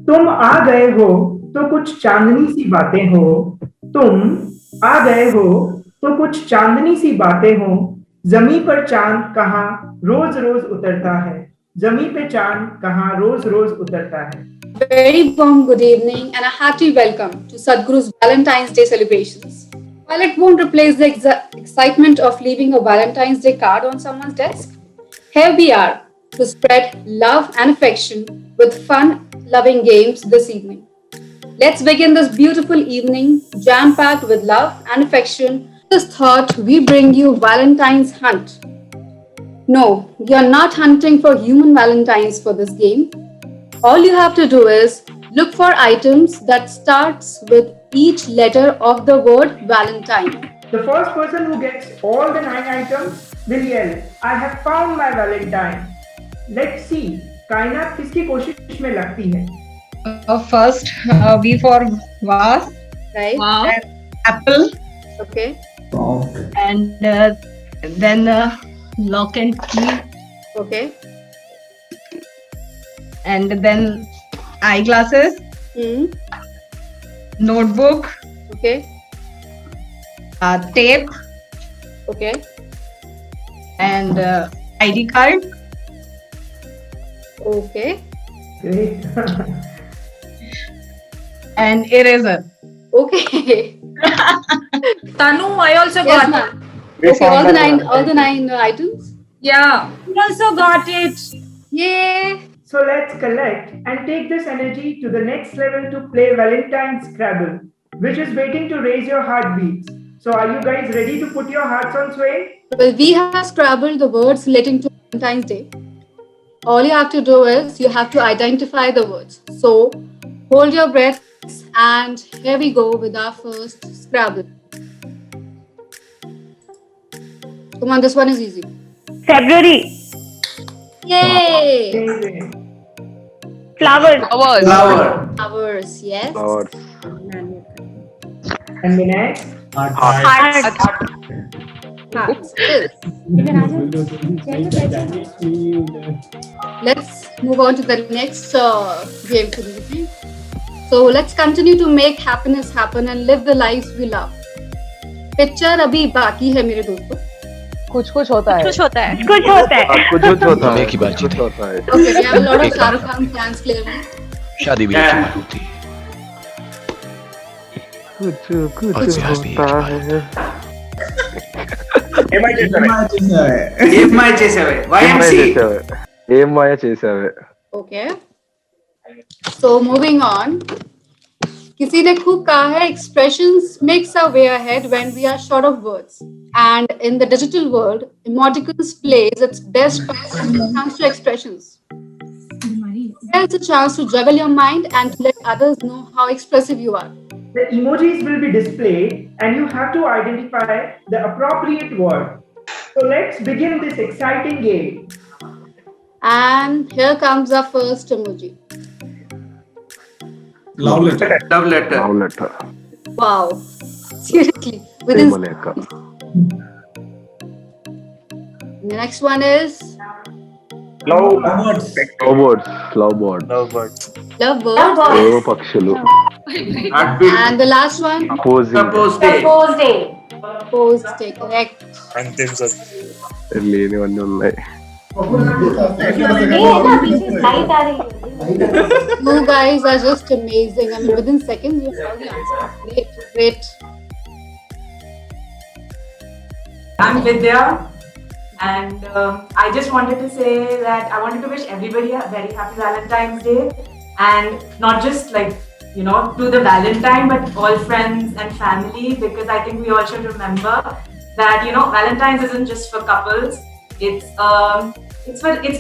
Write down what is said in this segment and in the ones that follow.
तुम आ गए हो तो कुछ चांदनी सी बातें हो। तुम आ गए हो तो कुछ चांदनी सी बातें हो। जमी पर चांद कहाँ रोज रोज उतरता है। जमी पे चांद कहाँ रोज रोज उतरता है। Very warm good evening and a hearty welcome to Sadhguru's Valentine's Day celebrations. While it won't replace the excitement of leaving a Valentine's Day card on someone's desk, here we are to spread love and affection with fun, loving games this evening. Let's begin this beautiful evening jam packed with love and affection. This thought, we bring you Valentine's Hunt. No, you're not hunting for human Valentines for this game. All you have to do is look for items that starts with each letter of the word Valentine. The first person who gets all the 9 items will yell, I have found my Valentine. Let's see, कायनात किसकी कोशिश में लगती है? First, V for vase. Right? Wow. Apple. Okay. And then lock and key. Okay. And then eyeglasses. Notebook. Okay. Tape. Okay. And ID card. Okay. Great. And eraser. Okay. Tanu, I also Yes, got ma'am. Okay, all the nine items. Yeah, I also got it. Yay! So let's collect and take this energy to the next level to play Valentine's Scrabble, which is waiting to raise your heartbeats. So are you guys ready to put your hearts on sway? Well, we have scrabbled the words relating to Valentine's Day. All you have to do is you have to identify the words. So hold your breaths and here we go with our first Scrabble. Come on, this one is easy. February. Yay! Amazing. Flowers. Flowers, yes. And the next? Heart. Hearts. Yes. Let's move on to the next game for the evening. So let's continue to make happiness happen and live the lives we love. Picture अभी बाकी है मेरे दोस्तों. कुछ होता है. कुछ होता है. एक ही बातचीत है. Okay, we have a lot of Shah Rukh Khan fans clearly. शादी भी एक ही बात होती है. और इतिहास भी एक ही बात होता है. ఏమై చేసావే YMC ఏమయ్య చేసావే. Okay. So moving on. किसी ने खूब कहा है expressions makes our way ahead when we are short of words. And in the digital world, emoticons plays its best when it comes to expressions. There's a chance to juggle your mind and to let others know how expressive you are. The emojis will be displayed and you have to identify the appropriate word. So let's begin this exciting game. And here comes our first emoji. love letter love letter. Wow. Seriously. Within ప్రేమలేఖ. the next one is love birds. love birds. ప్రేమ పక్షులు. heartbeat And the last one, suppose day pose day. Correct. లేనివన్నీ ఉన్నాయి. You guys are just amazing. I mean, within seconds, you have the answer. Great, great. I'm Vidya, and I just wanted to say that I wanted to wish everybody a very happy Valentine's Day, and not just like to the Valentine, but all friends and family, because I think we all should remember that Valentine's isn't just for couples. It's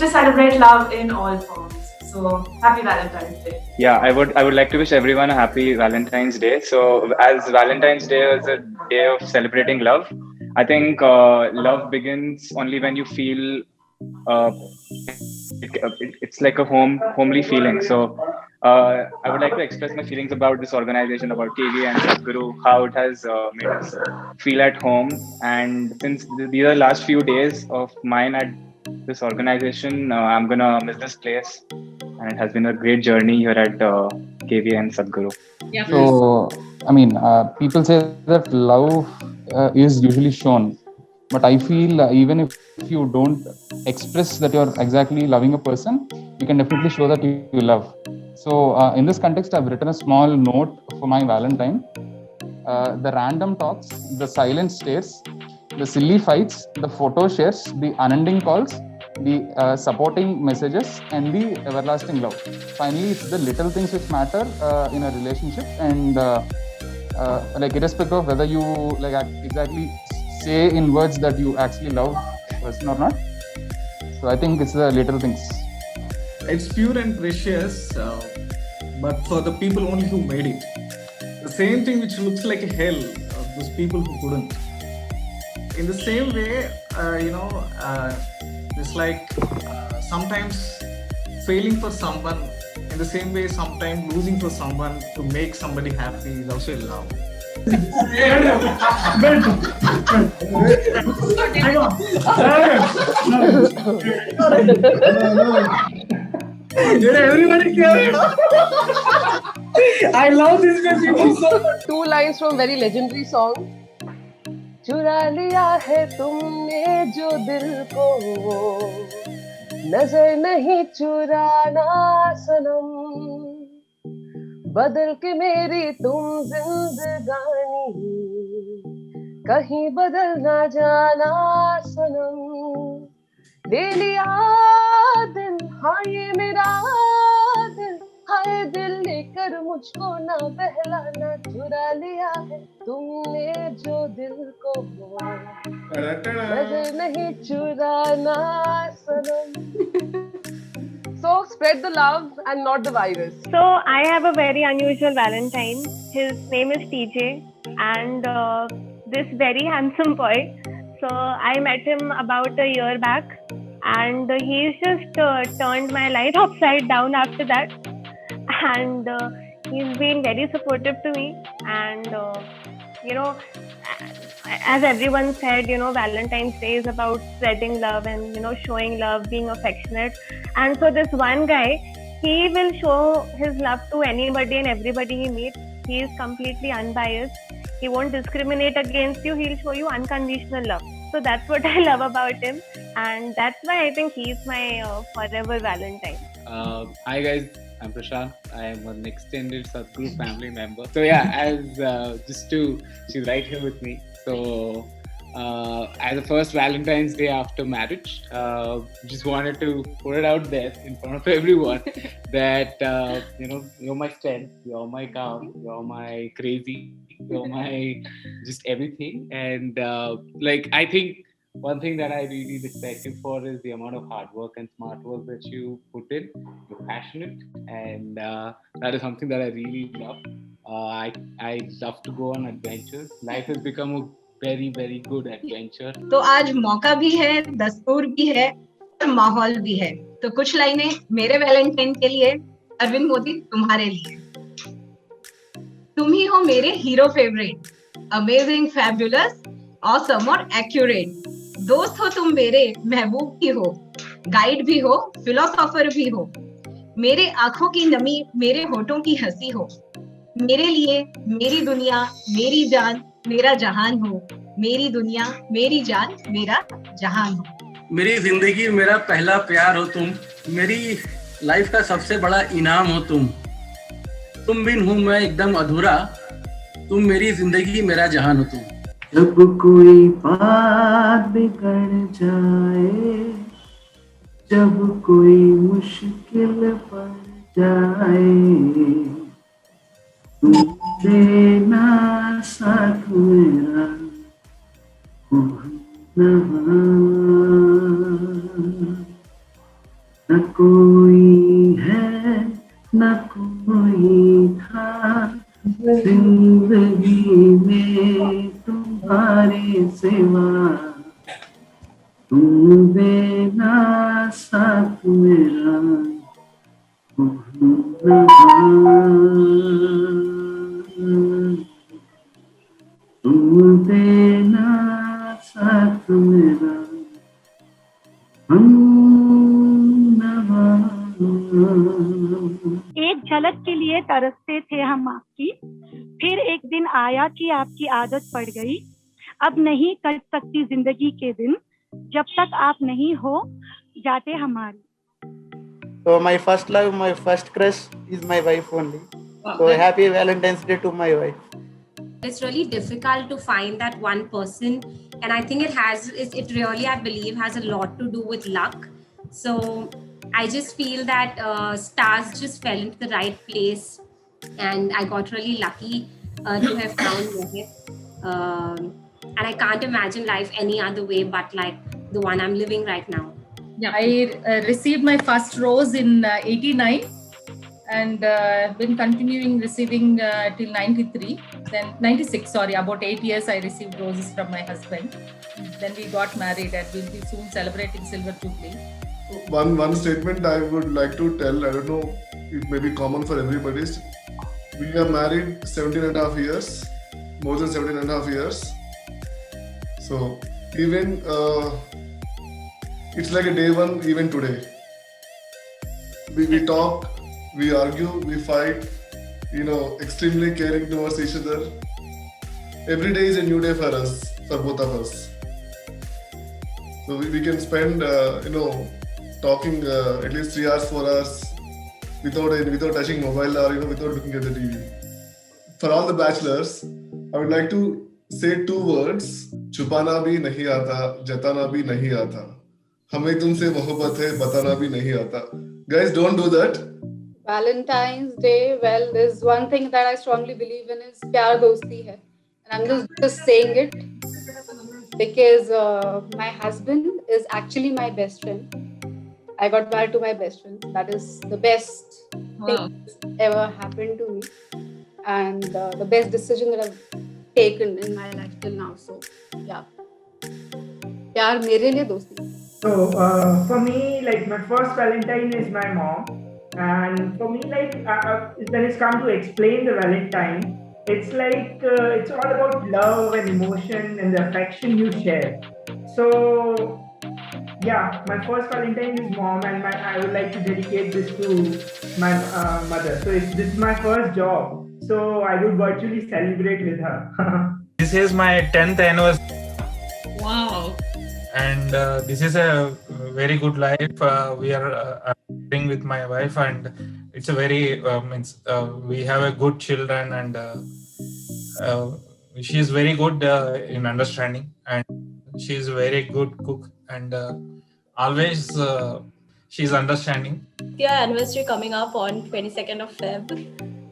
to celebrate love in all forms. So happy Valentine's Day. Yeah, I would like to wish everyone a happy Valentine's Day. So as Valentine's Day is a day of celebrating love, I think love begins only when you feel it's like a homely feeling. So I would like to express my feelings about this organization, about TV and Sadhguru, how it has made us feel at home. And since these are the last few days of mine at this organization, I'm gonna miss this place and it has been a great journey here at KV and Sadhguru. So, I mean, people say that love is usually shown, but I feel even if you don't express that you're exactly loving a person, you can definitely show that you love. So, in this context, I've written a small note for my Valentine. The random talks, the silent stares, the silly fights, the photo shares, the unending calls, the supporting messages, and the everlasting love. Finally, it's the little things which matter in a relationship, and like irrespective of whether you like exactly say in words that you actually love a person or not. So I think it's the little things. It's pure and precious, but for the people only who made it. The same thing which looks like a hell, those people who couldn't. In the same way, it's like sometimes failing for someone, in the same way sometimes losing for someone to make somebody happy is also love. I love this music so much. 2 lines from very legendary song. चुरा लिया है तुमने जो दिल को, नजर नहीं चुराना सनम, बदल के मेरी तुम जिंदगानी, कहीं बदल ना जाना सनम, ले लिया दिल, हाँ ये मेरा दिल, हाय दिल लेकर मुझको ना बहलाना, चुरा लिया है तुमने जो दिल को, नजर नहीं चुराना सनम. So spread the love and not the virus. So I have a very unusual Valentine. His name is TJ, and this very handsome boy. So I met him about a year back, and he's just turned my life upside down after that. And he's been very supportive to me, and as everyone said, Valentine's Day is about spreading love and showing love, being affectionate. And so this one guy, he will show his love to anybody and everybody he meets. He is completely unbiased. He won't discriminate against you. He'll show you unconditional love. So that's what I love about him, and that's why I think he's my forever Valentine. Hi guys, I'm Prashant. I am an extended Sadhguru family member. So yeah, she's right here with me. So as the first Valentine's Day after marriage, just wanted to put it out there in front of everyone that you're my strength, you're my calm, you're my crazy, you're my just everything. And I think one thing that I really respect you for is the amount of hard work and smart work that you put in. You're passionate, and that is something that I really love. I love to go on adventures. Life has become a very, very good adventure. तो आज मौका भी है, दस्तूर भी है और माहौल भी है. तो कुछ लाइनें मेरे वैलेंटाइन के लिए, अरविंद मोदी तुम्हारे लिए. तुम ही हो मेरे hero favourite, amazing, fabulous, awesome और एक्यूरेट. दोस्त हो तुम मेरे, महबूब भी हो, गाइड भी हो, फिलोसोफर भी हो. मेरे आंखों की नमी, मेरे होठों की हंसी हो. मेरे लिए मेरी दुनिया, मेरी जान, मेरा जहान हो. मेरी दुनिया, मेरी जान, मेरा जहान हो. मेरी जिंदगी मेरा पहला प्यार हो तुम. मेरी लाइफ का सबसे बड़ा इनाम हो तुम. तुम बिन हूँ मैं एकदम अधूरा. तुम मेरी जिंदगी, मेरा जहान हो तुम. जब कोई बात बिगड़ जाए, जब कोई मुश्किल पड़ जाए, तुम देना साथ मेरा, न कोई है न कोई था जिंदगी में तुम्हारे सिवा. तुम देना साथ मेरा, तुम देना साथ मेरा, हम नवा. झलक के लिए तरसते थे हम आपकी, फिर एक दिन आया कि आपकी आदत पड़ गई, अब नहीं कट सकती जिंदगी के दिन, जब तक आप नहीं हो जाते हमारी. So my first love, my first crush is my wife only. So happy Valentine's Day to my wife. It's really difficult to find that one person, and I think it really, I believe, has a lot to do with luck. So I just feel that stars just fell into the right place, and I got really lucky to have found Mohit. And I can't imagine life any other way but like the one I'm living right now. Yeah, I received my first rose in 89 and been continuing receiving till 93. Then 96, sorry, about 8 years I received roses from my husband. Then we got married and we'll be soon celebrating Silver Jubilee. One statement I would like to tell, I don't know, it may be common for everybody. We are married 17.5 years, more than 17.5 years. So even it's like a day one even today. We talk, we argue, we fight, extremely caring towards each other. Every day is a new day for us, for both of us. So we can spend, talking at least 3 hours, 4 hours without touching mobile or without looking at the TV. For all the bachelors, I would like to say 2 words. छुपाना भी नहीं आता, जताना भी नहीं आता. हमें तुमसे मोहब्बत है, बताना भी नहीं आता. Guys, don't do that. Valentine's Day, well, there's one thing that I strongly believe in is प्यार दोस्ती है. And I'm just saying it because my husband is actually my best friend. I got married to my best friend. That is the best thing that's ever happened to me. And the best decision that I've taken in my life till now. So, yeah. प्यार मेरे लिए दोस्ती. So, for me, like my first Valentine is my mom. And for me, like when it's come to explain the Valentine, it's like it's all about love and emotion and the affection you share. So, yeah, my first Valentine is mom, and I would like to dedicate this to my mother. So this is my first job. So I would virtually celebrate with her. This is my 10th anniversary. Wow. And this is a very good life. We are living with my wife, and it's a very we have a good children, and she is very good in understanding, and she is a very good cook, and always she is understanding. Your anniversary coming up on 22nd of Feb.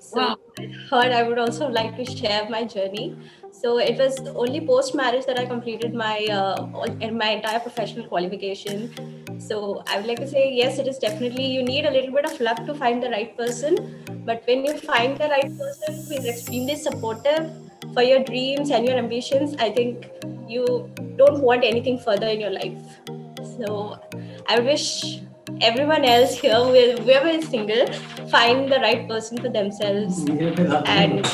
So I thought I would also like to share my journey. So it was only post-marriage that I completed my entire professional qualification. So I would like to say, yes, it is definitely, you need a little bit of luck to find the right person. But when you find the right person who is extremely supportive for your dreams and your ambitions, I think you don't want anything further in your life. So I wish everyone else here, whoever is single, find the right person for themselves and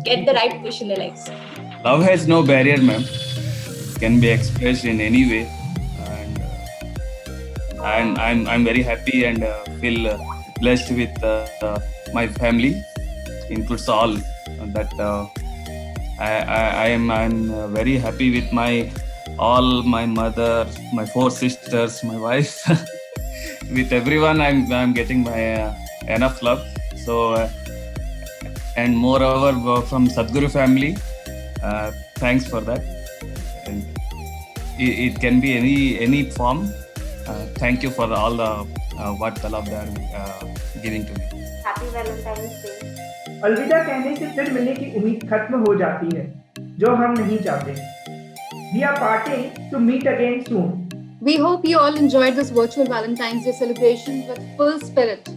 get the right push in their lives. Love has no barrier, ma'am. Can be expressed in any way, and I'm very happy and feel blessed with my family. Includes all that. I'm very happy with my mother, my 4 sisters, my wife. With everyone, I'm getting my enough love. So and moreover from Sadhguru family. Thanks for that. And it can be any form. Thank you for all the what the love they are giving to me. Happy Valentine's Day. अलविदा कहने से फिर मिलने की उम्मीद खत्म हो जाती है, जो हम नहीं चाहते. We are parting to meet again soon. We hope you all enjoyed this virtual Valentine's Day celebration with full spirit.